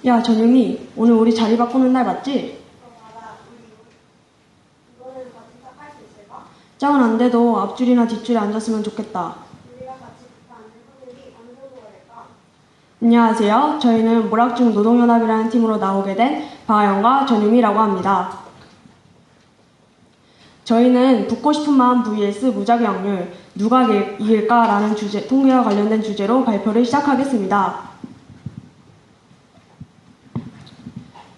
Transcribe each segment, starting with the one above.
야, 전용이, 오늘 우리 자리 바꾸는 날 맞지? 맞아. 이거는 같이 시작할 수 있을까? 짝은 안 돼도 앞줄이나 뒷줄에 앉았으면 좋겠다. 우리가 같이 붙어 앉는 확률이 어느 정도가 될까? 안녕하세요. 저희는 모락중 노동연합이라는 팀으로 나오게 된 박아영과 전유미라고 합니다. 저희는 붙고 싶은 마음 vs 무작위 확률, 누가 이길까라는 통계와 관련된 주제로 발표를 시작하겠습니다.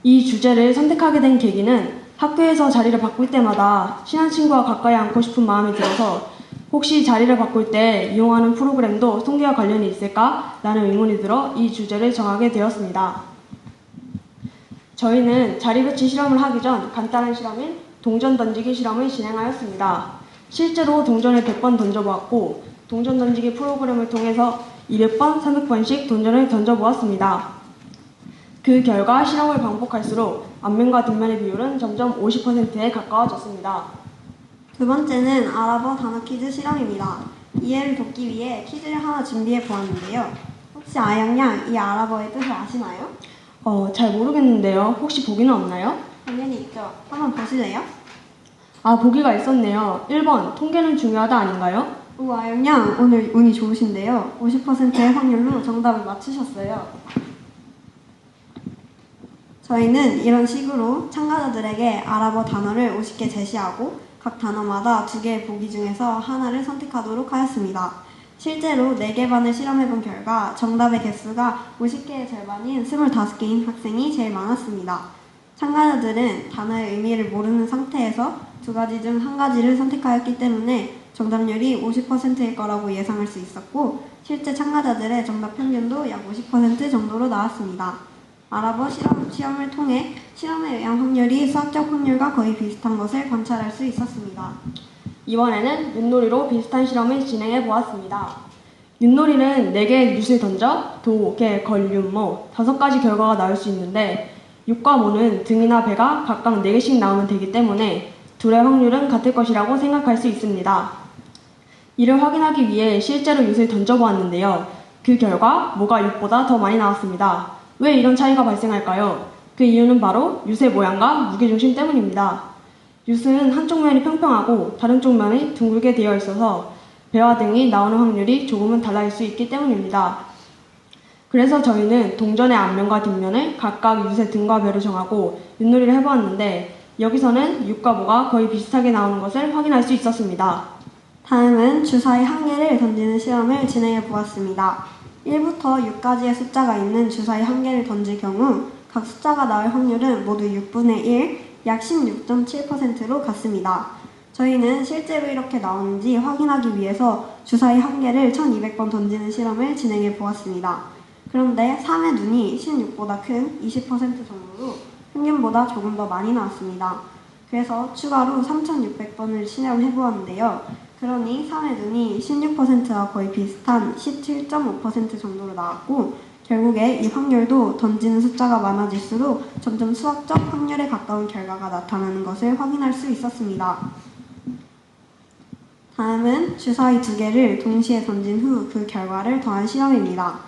이 주제를 선택하게 된 계기는 학교에서 자리를 바꿀 때마다 친한 친구와 가까이 앉고 싶은 마음이 들어서 혹시 자리를 바꿀 때 이용하는 프로그램도 통계와 관련이 있을까? 라는 의문이 들어 이 주제를 정하게 되었습니다. 저희는 자리 배치 실험을 하기 전 간단한 실험인 동전 던지기 실험을 진행하였습니다. 실제로 동전을 100번 던져보았고 동전 던지기 프로그램을 통해서 200번, 300번씩 동전을 던져보았습니다. 그 결과 실험을 반복할수록 앞면과 뒷면의 비율은 점점 50%에 가까워졌습니다. 두 번째는 아랍어 단어 퀴즈 실험입니다. 이해를 돕기 위해 퀴즈를 하나 준비해 보았는데요. 혹시 아영양 이 아랍어의 뜻을 아시나요? 잘 모르겠는데요. 혹시 보기는 없나요? 당연히 있죠. 한번 보실래요? 보기가 있었네요. 1번, 통계는 중요하다 아닌가요? 오, 아영양 오늘 운이 좋으신데요. 50%의 확률로 정답을 맞추셨어요. 저희는 이런 식으로 참가자들에게 아랍어 단어를 50개 제시하고 각 단어마다 2개의 보기 중에서 하나를 선택하도록 하였습니다. 실제로 4개 반을 실험해본 결과 정답의 개수가 50개의 절반인 25개인 학생이 제일 많았습니다. 참가자들은 단어의 의미를 모르는 상태에서 2가지 중 1가지를 선택하였기 때문에 정답률이 50%일 거라고 예상할 수 있었고 실제 참가자들의 정답 평균도 약 50% 정도로 나왔습니다. 아랍어 시험을 통해 실험에 의한 확률이 수학적 확률과 거의 비슷한 것을 관찰할 수 있었습니다. 이번에는 윷놀이로 비슷한 실험을 진행해 보았습니다. 윷놀이는 4개의 윷을 던져 도, 개, 걸, 윷, 모 5가지 결과가 나올 수 있는데 윷과 모는 등이나 배가 각각 4개씩 나오면 되기 때문에 둘의 확률은 같을 것이라고 생각할 수 있습니다. 이를 확인하기 위해 실제로 윷을 던져보았는데요. 그 결과 모가 윷보다 더 많이 나왔습니다. 왜 이런 차이가 발생할까요? 그 이유는 바로 윷의 모양과 무게중심 때문입니다. 윷은 한쪽 면이 평평하고 다른 쪽 면이 둥글게 되어 있어서 배와 등이 나오는 확률이 조금은 달라질 수 있기 때문입니다. 그래서 저희는 동전의 앞면과 뒷면을 각각 윷의 등과 배로 정하고 윷놀이를 해보았는데 여기서는 윷과 모가 거의 비슷하게 나오는 것을 확인할 수 있었습니다. 다음은 주사위 1개를 던지는 실험을 진행해 보았습니다. 1부터 6까지의 숫자가 있는 주사위 1개를 던질 경우 각 숫자가 나올 확률은 모두 6분의 1, 약 16.7%로 같습니다. 저희는 실제로 이렇게 나오는지 확인하기 위해서 주사위 1개를 1200번 던지는 실험을 진행해 보았습니다. 그런데 3의 눈이 16보다 큰 20% 정도로 평균보다 조금 더 많이 나왔습니다. 그래서 추가로 3600번을 실험해 보았는데요. 그러니 3의 눈이 16%와 거의 비슷한 17.5% 정도로 나왔고 결국에 이 확률도 던지는 숫자가 많아질수록 점점 수학적 확률에 가까운 결과가 나타나는 것을 확인할 수 있었습니다. 다음은 주사위 2개를 동시에 던진 후 그 결과를 더한 실험입니다.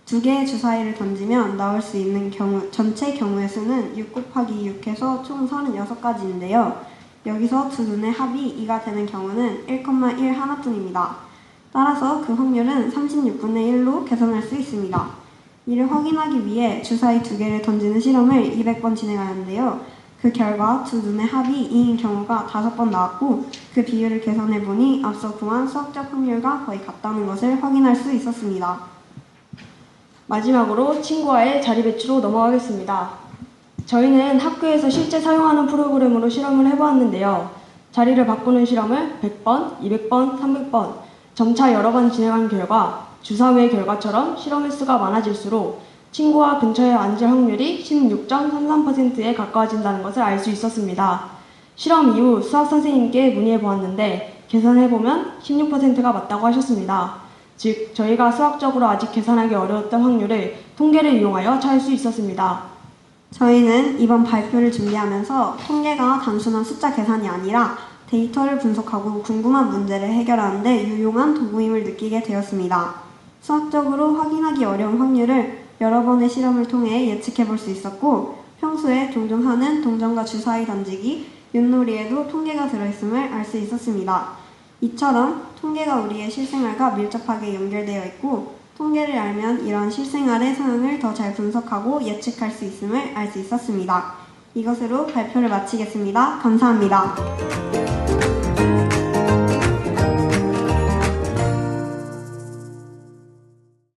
2개의 주사위를 던지면 나올 수 있는 전체 경우의 수는 6 곱하기 6해서 총 36가지인데요. 여기서 두 눈의 합이 2가 되는 경우는 1,1 하나뿐입니다. 따라서 그 확률은 36분의 1로 계산할 수 있습니다. 이를 확인하기 위해 주사위 2개를 던지는 실험을 200번 진행하였는데요. 그 결과 두 눈의 합이 2인 경우가 5번 나왔고 그 비율을 계산해보니 앞서 구한 수학적 확률과 거의 같다는 것을 확인할 수 있었습니다. 마지막으로 친구와의 자리 배치로 넘어가겠습니다. 저희는 학교에서 실제 사용하는 프로그램으로 실험을 해보았는데요. 자리를 바꾸는 실험을 100번, 200번, 300번 점차 여러 번 진행한 결과 주사위의 결과처럼 실험의 수가 많아질수록 친구와 근처에 앉을 확률이 16.33%에 가까워진다는 것을 알 수 있었습니다. 실험 이후 수학선생님께 문의해보았는데 계산해보면 16%가 맞다고 하셨습니다. 즉, 저희가 수학적으로 아직 계산하기 어려웠던 확률을 통계를 이용하여 찾을 수 있었습니다. 저희는 이번 발표를 준비하면서 통계가 단순한 숫자 계산이 아니라 데이터를 분석하고 궁금한 문제를 해결하는 데 유용한 도구임을 느끼게 되었습니다. 수학적으로 확인하기 어려운 확률을 여러 번의 실험을 통해 예측해 볼 수 있었고, 평소에 종종 하는 동전과 주사위 던지기, 윷놀이에도 통계가 들어있음을 알 수 있었습니다. 이처럼 통계가 우리의 실생활과 밀접하게 연결되어 있고, 통계를 알면 이러한 실생활의 상황을 더 잘 분석하고 예측할 수 있음을 알 수 있었습니다. 이것으로 발표를 마치겠습니다. 감사합니다.